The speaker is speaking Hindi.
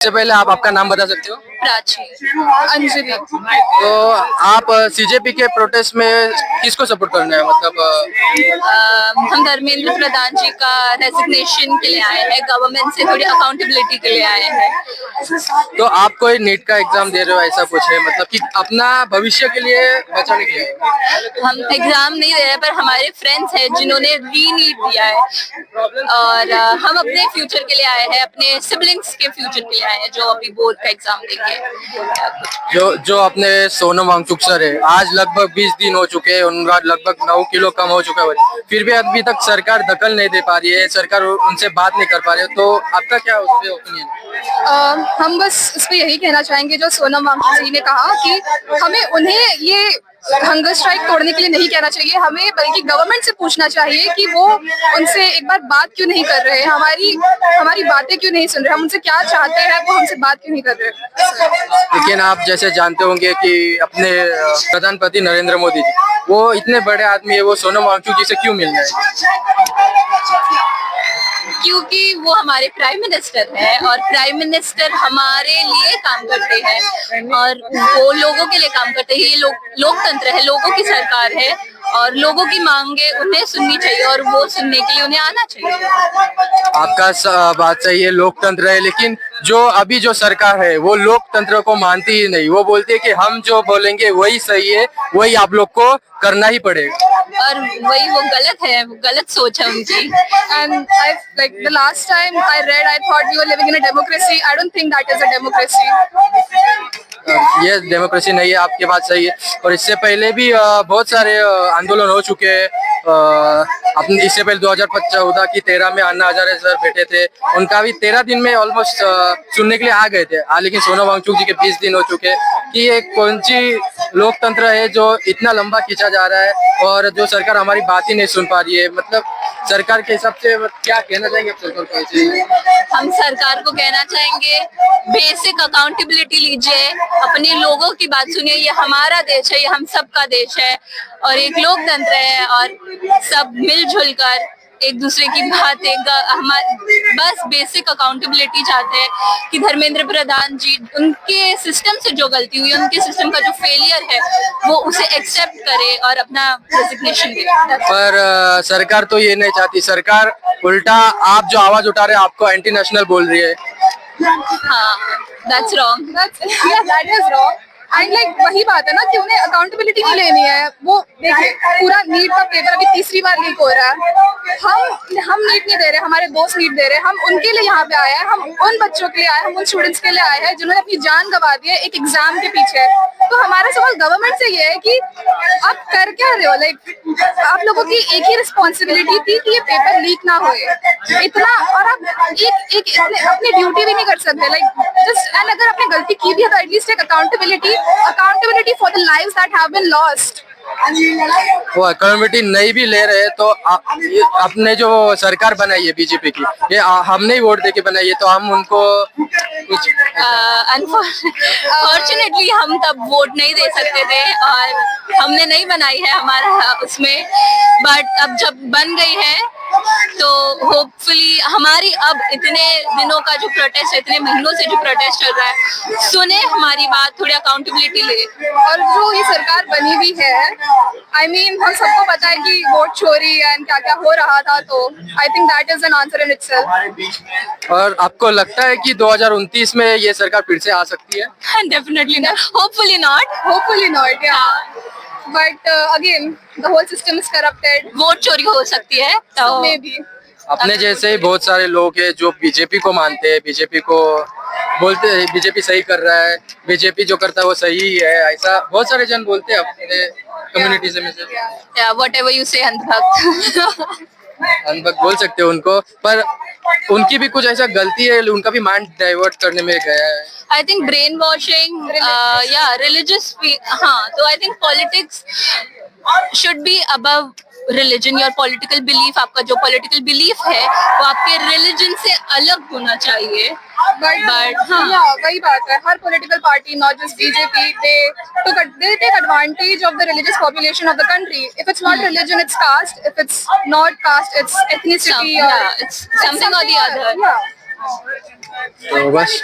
सबसे पहले आप आपका नाम बता सकते हो? प्राची, अंजलि। तो आप सीजेपी के प्रोटेस्ट में किसको सपोर्ट करना है? मतलब हम धर्मेंद्र प्रधान जी का रेजिग्नेशन के लिए आए हैं, गवर्नमेंट से थोड़ी अकाउंटेबिलिटी के लिए आए हैं। तो आप कोई नीट का एग्जाम दे रहे हो ऐसा कुछ है, मतलब कि अपना भविष्य के लिए बचाने के लिए? हम एग्जाम नहीं दे रहे पर हमारे फ्रेंड्स हैं जिन्होंने री नीट दिया है और हम अपने फ्यूचर के लिए आए हैं, अपने सिबलिंग्स के फ्यूचर के लिए आए हैं जो अभी बोर्ड का एग्जाम देंगे। जो अपने सोनम वांगचुक सर है, आज लगभग 20 दिन हो चुके हैं, उनका लगभग 9 किलो कम हो चुका है, फिर भी अभी तक सरकार दखल नहीं दे पा रही है, सरकार उनसे बात नहीं कर पा रही है, तो आपका क्या उस पर ओपिनियन है? हम बस इस पे यही कहना चाहेंगे जो सोनम वांगचुक जी ने कहा कि हमें उन्हें ये हंगर स्ट्राइक तोड़ने के लिए नहीं कहना चाहिए, हमें बल्कि गवर्नमेंट से पूछना चाहिए कि वो उनसे एक बार बात क्यों नहीं कर रहे हैं, हमारी बातें क्यों नहीं सुन रहे, हम उनसे क्या चाहते हैं वो हमसे बात क्यों नहीं कर रहे। लेकिन आप जैसे जानते होंगे कि अपने प्रधानमंत्री नरेंद्र मोदी जी, वो इतने बड़े आदमी है, वो सोनम वांगचुक जी से क्यों मिल रहे हैं? क्योंकि वो हमारे प्राइम मिनिस्टर है और प्राइम मिनिस्टर हमारे लिए काम करते हैं और वो लोगों के लिए काम करते हैं। ये लोकतंत्र है, लोगों की सरकार है और लोगों की मांगे उन्हें सुननी चाहिए और वो सुनने के लिए उन्हें आना चाहिए। आपका बात सही है, लोकतंत्र है, लेकिन जो अभी जो सरकार है वो लोकतंत्र को मानती ही नहीं, वो बोलती है कि हम जो बोलेंगे वही सही है, वही आप लोग को करना ही पड़ेगा। और वही वो गलत है, वो गलत सोच है उनकी। And I like the last time I read, I thought we were living in a democracy. I don't think that is a democracy. ये डेमोक्रेसी नहीं है, आपकी बात सही है। और इससे पहले भी बहुत सारे आंदोलन हो चुके हैं। अपने इससे पहले 2014 की 13 में अन्ना हजारे सर बैठे थे, उनका भी 13 दिन में ऑलमोस्ट सुनने के लिए आ गए थे। लेकिन सोनम वांगचुक जी के 20 दिन हो चुके कि ये कौन सी लोकतंत्र है जो इतना लंबा खींचा जा रहा है और जो सरकार हमारी बात ही नहीं सुन पा रही है। मतलब सरकार के हिसाब से क्या कहना चाहेंगे आप सरकार को? हम सरकार को कहना चाहेंगे बेसिक अकाउंटेबिलिटी लीजिए, अपने लोगों की बात सुनिए। ये हमारा देश है, ये हम सबका देश है और एक लोकतंत्र है और सब मिलजुल कर एक दूसरे की बातें बस बेसिक अकाउंटेबिलिटी चाहते हैं कि धर्मेंद्र प्रधान जी उनके सिस्टम से जो गलती हुई, उनके सिस्टम का जो फेलियर है वो उसे एक्सेप्ट करे और अपना रेजिग्नेशन दे। पर सरकार तो ये नहीं चाहती, सरकार उल्टा आप जो आवाज उठा रहे हैं आपको एंटी नेशनल बोल रही है। हाँ, that's wrong. That is wrong. And like वही बात है ना कि उन्हें अकाउंटेबिलिटी नहीं लेनी है। वो देखिए पूरा नीट का पेपर अभी तीसरी बार लीक हो रहा है, हम नीट नहीं दे रहे, हमारे दोस्त नीट दे रहे हैं, हम उनके लिए यहाँ पे आए हैं, हम उन बच्चों के लिए आए हैं, हम उन स्टूडेंट्स के लिए आए हैं जिन्होंने अपनी जान गंवा दी है एक एग्जाम के पीछे। तो हमारा सवाल गवर्नमेंट से ये है कि आप कर क्या रहे हो? लाइक आप लोगों की एक ही रिस्पॉन्सिबिलिटी थी कि ये पेपर लीक ना होए इतना, और आप एक अपनी ड्यूटी भी नहीं कर सकते। लाइक जस्ट एंड अगर आपने गलती की भी है तो एटलीस्ट एक accountability for the lives that have been lost. वो अकाउंटेबिलिटी नहीं भी ले रहे तो अपने जो सरकार बनाई है बीजेपी की, ये हमने ही वोट देके बनाई है, तो हम उनको कुछ अनफॉर्चुनेटली हम तब वोट नहीं दे सकते थे और हमने नहीं बनाई है हमारा उसमें, बट अब जब बन गई है तो होपफुली हमारी अब इतने दिनों का जो प्रोटेस्ट है, इतने महीनों से जो प्रोटेस्ट चल रहा है, सुने हमारी बात, थोड़ी अकाउंटेबिलिटी ले। और जो ये सरकार बनी हुई है, आई मीन हम सबको पता है कि वोट चोरी एंड क्या क्या हो रहा था, तो I think that is an answer in itself. और आपको लगता है कि 2029 में ये सरकार फिर से आ सकती है? डेफिनेटली नॉट, होपफुली नॉट, या but again the whole system is corrupted, vote चोरी हो सकती है तो मे बी। अपने जैसे ही बहुत सारे लोग हैं जो बीजेपी को मानते हैं, बीजेपी को बोलते हैं बीजेपी सही कर रहा है, बीजेपी जो करता है वो सही है, ऐसा बहुत सारे जन बोलते हैं अपने कम्युनिटी से में से। व्हाटएवर यू से अनबक बोल सकते हो उनको, पर उनकी भी कुछ ऐसा गलती है, उनका भी माइंड डाइवर्ट करने में गया है। आई थिंक ब्रेन वॉशिंग या रिलीजियस, हाँ, तो I think politics should be above religion. Your political belief, आपका जो पॉलिटिकल बिलीफ है वो आपके रिलीजन से अलग होना चाहिए। बट हाँ, वही बात है, हर political party, not just BJP, they take advantage of the religious population of the country. If it's not religion, it's caste. If it's not caste, it's ethnicity, or it's something or the other. Yeah. तो बस